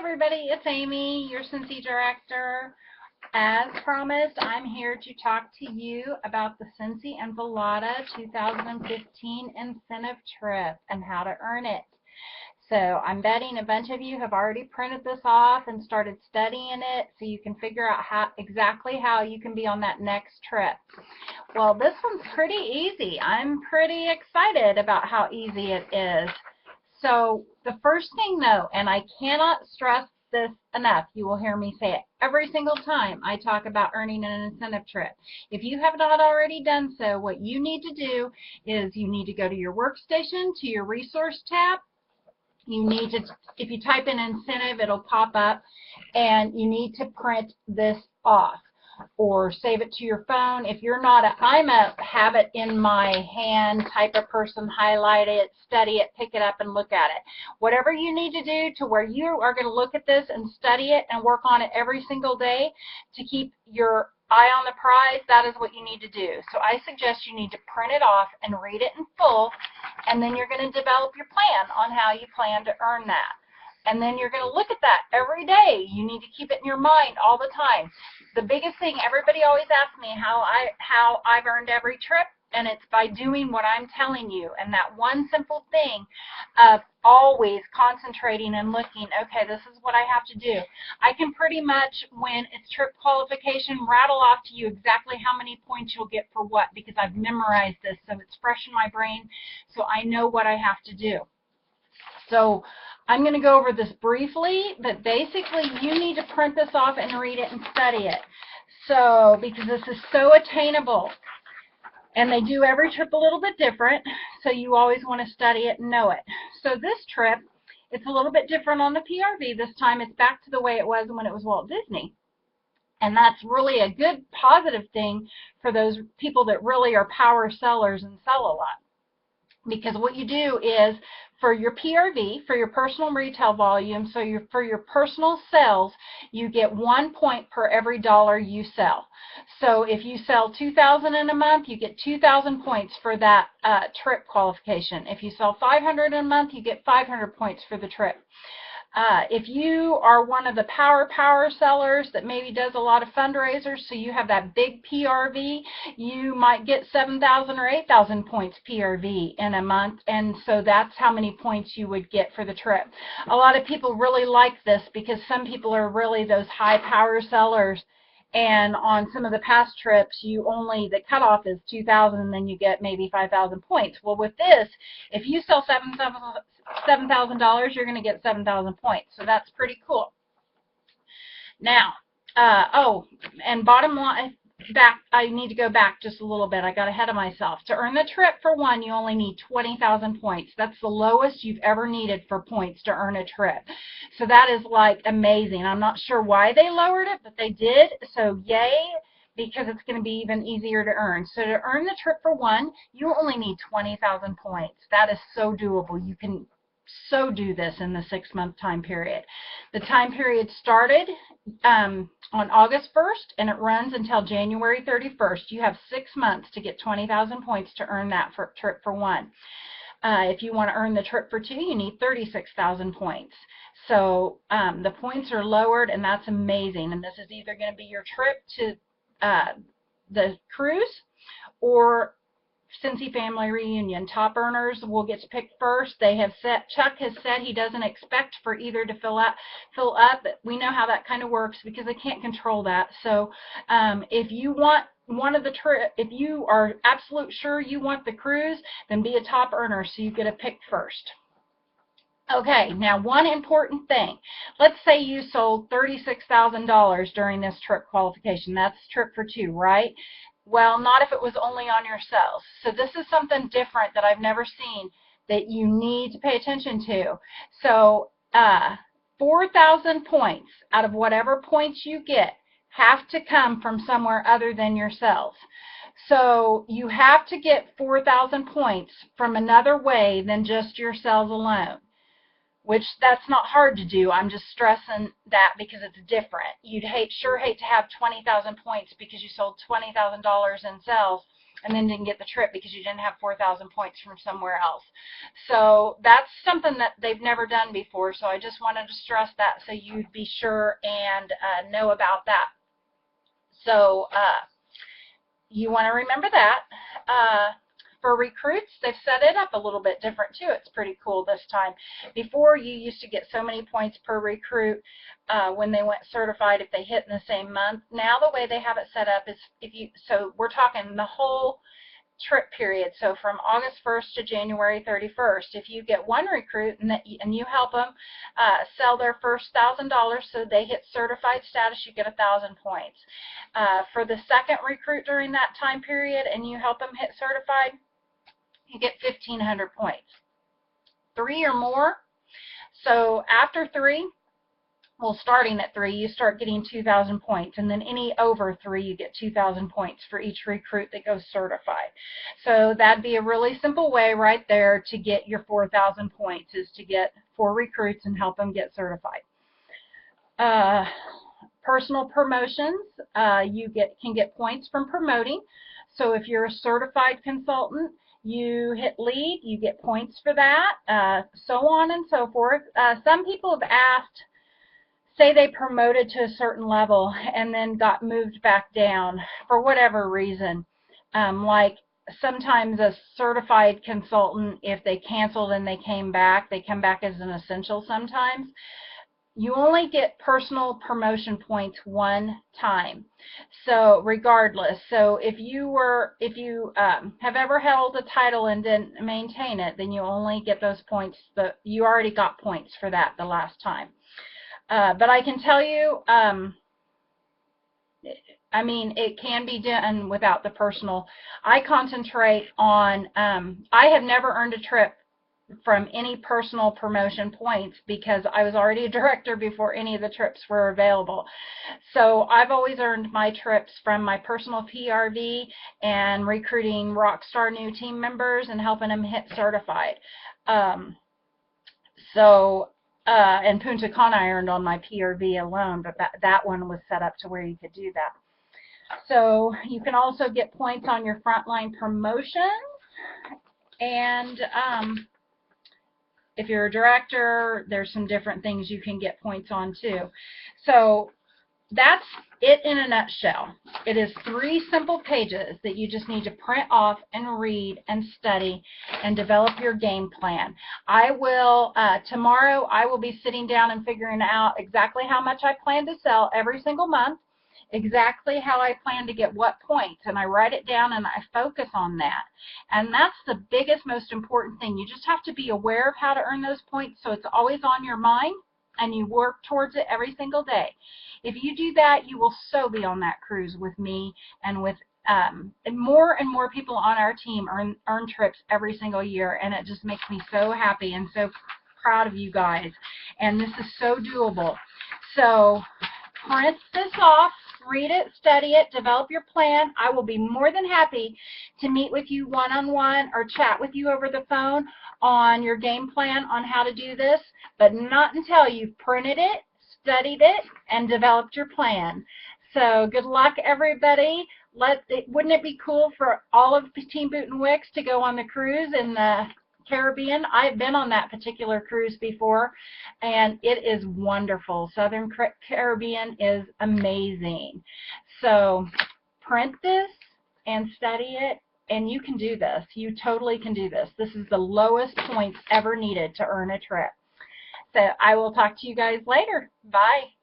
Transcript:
everybody, it's Amy, your Scentsy director. As promised, I'm here to talk to you about the Scentsy and Velada 2015 incentive trip and how to earn it. So I'm betting a bunch of you have already printed this off and started studying it so you can figure out exactly how you can be on that next trip. Well, this one's pretty easy. I'm pretty excited about how easy it is. So the first thing though, and I cannot stress this enough, you will hear me say it every single time I talk about earning an incentive trip. If you have not already done so, what you need to do is you need to go to your workstation, to your resource tab. You need to, if you type in incentive, it'll pop up, and you need to print this off or save it to your phone. If you're not I'm a have it in my hand type of person, highlight it, study it, pick it up and look at it. Whatever you need to do to where you are going to look at this and study it and work on it every single day to keep your eye on the prize, that is what you need to do. So I suggest you need to print it off and read it in full, and then you're going to develop your plan on how you plan to earn that. And then you're going to look at that every day. You need to keep it in your mind all the time. The biggest thing, everybody always asks me how I've earned every trip, and it's by doing what I'm telling you. And that one simple thing of always concentrating and looking, okay, this is what I have to do. I can pretty much, when it's trip qualification, rattle off to you exactly how many points you'll get for what, because I've memorized this, so it's fresh in my brain, so I know what I have to do. So I'm going to go over this briefly, but basically you need to print this off and read it and study it. So, because this is so attainable, and they do every trip a little bit different, so you always want to study it and know it. So this trip, it's a little bit different on the PRV. This time it's back to the way it was when it was Walt Disney. And that's really a good positive thing for those people that really are power sellers and sell a lot. Because what you do is, for your PRV, for your personal retail volume, so for your personal sales, you get 1 point per every dollar you sell. So if you sell $2,000 in a month, you get 2,000 points for that trip qualification. If you sell $500 in a month, you get 500 points for the trip. If you are one of the power sellers that maybe does a lot of fundraisers, so you have that big PRV, you might get 7,000 or 8,000 points PRV in a month, and so that's how many points you would get for the trip. A lot of people really like this because some people are really those high power sellers, and on some of the past trips, the cutoff is 2,000, and then you get maybe 5,000 points. Well, with this, if you sell $7,000, you're going to get 7,000 points. So that's pretty cool. Now, and bottom line, I need to go back just a little bit. I got ahead of myself. To earn the trip, for one, you only need 20,000 points. That's the lowest you've ever needed for points to earn a trip. So that is like amazing. I'm not sure why they lowered it, but they did. So yay, because it's going to be even easier to earn. So to earn the trip, for one, you only need 20,000 points. That is so doable. You can so do this in the 6-month time period. The time period started on August 1st, and it runs until January 31st. You have 6 months to get 20,000 points to earn that for trip for one. If you want to earn the trip for two, you need 36,000 points. So the points are lowered, and that's amazing. And this is either going to be your trip to the cruise or Scentsy Family Reunion. Top earners will get to pick first. Chuck has said he doesn't expect for either to fill up. We know how that kind of works because they can't control that. So if you want one of the if you are absolute sure you want the cruise, then be a top earner so you get to pick first. Okay, now one important thing. Let's say you sold $36,000 during this trip qualification. That's trip for two, right? Well, not if it was only on your sales. So this is something different that I've never seen that you need to pay attention to. So 4,000 points out of whatever points you get have to come from somewhere other than your sales. So you have to get 4,000 points from another way than just your sales alone, which that's not hard to do. I'm just stressing that because it's different. You'd sure hate to have 20,000 points because you sold $20,000 in sales and then didn't get the trip because you didn't have 4,000 points from somewhere else. So that's something that they've never done before, so I just wanted to stress that so you'd be sure and know about that. So you want to remember that. For recruits, they've set it up a little bit different too. It's pretty cool this time. Before, you used to get so many points per recruit when they went certified if they hit in the same month. Now the way they have it set up is so we're talking the whole trip period. So from August 1st to January 31st, if you get one recruit and you help them sell their first $1,000 so they hit certified status, you get 1,000 points. For the second recruit during that time period and you help them hit certified, you get 1,500 points. 3 or more. So after 3, well, starting at 3, you start getting 2,000 points, and then any over 3, you get 2,000 points for each recruit that goes certified. So that'd be a really simple way right there to get your 4,000 points, is to get 4 recruits and help them get certified. Personal promotions, you can get points from promoting. So if you're a certified consultant, you hit lead, you get points for that, so on and so forth. Some people have asked, say they promoted to a certain level and then got moved back down for whatever reason. Like sometimes a certified consultant, if they canceled and they come back as an essential sometimes. You only get personal promotion points one time. So regardless, so if you have ever held a title and didn't maintain it, then you only get those points. You already got points for that the last time. But I can tell you, I mean, it can be done without the personal. I concentrate on, I have never earned a trip from any personal promotion points because I was already a director before any of the trips were available. So I've always earned my trips from my personal PRV and recruiting rockstar new team members and helping them hit certified. And Punta Cana I earned on my PRV alone, but that one was set up to where you could do that. So you can also get points on your frontline promotions, and if you're a director, there's some different things you can get points on too. So that's it in a nutshell. It is 3 simple pages that you just need to print off and read and study and develop your game plan. I will, tomorrow I will be sitting down and figuring out exactly how much I plan to sell every single month, exactly how I plan to get what points, and I write it down and I focus on that. And that's the biggest, most important thing. You just have to be aware of how to earn those points so it's always on your mind and you work towards it every single day. If you do that, you will so be on that cruise with me and with more and more people on our team earn trips every single year, and it just makes me so happy and so proud of you guys. And this is so doable. So print this off, read it, study it, develop your plan. I will be more than happy to meet with you one-on-one or chat with you over the phone on your game plan on how to do this, but not until you've printed it, studied it, and developed your plan. So good luck, everybody. Wouldn't it be cool for all of Team Boot and Wicks to go on the cruise in the Caribbean? I've been on that particular cruise before, and it is wonderful. Southern Caribbean is amazing. So print this and study it, and you can do this. You totally can do this. This is the lowest points ever needed to earn a trip. So I will talk to you guys later. Bye.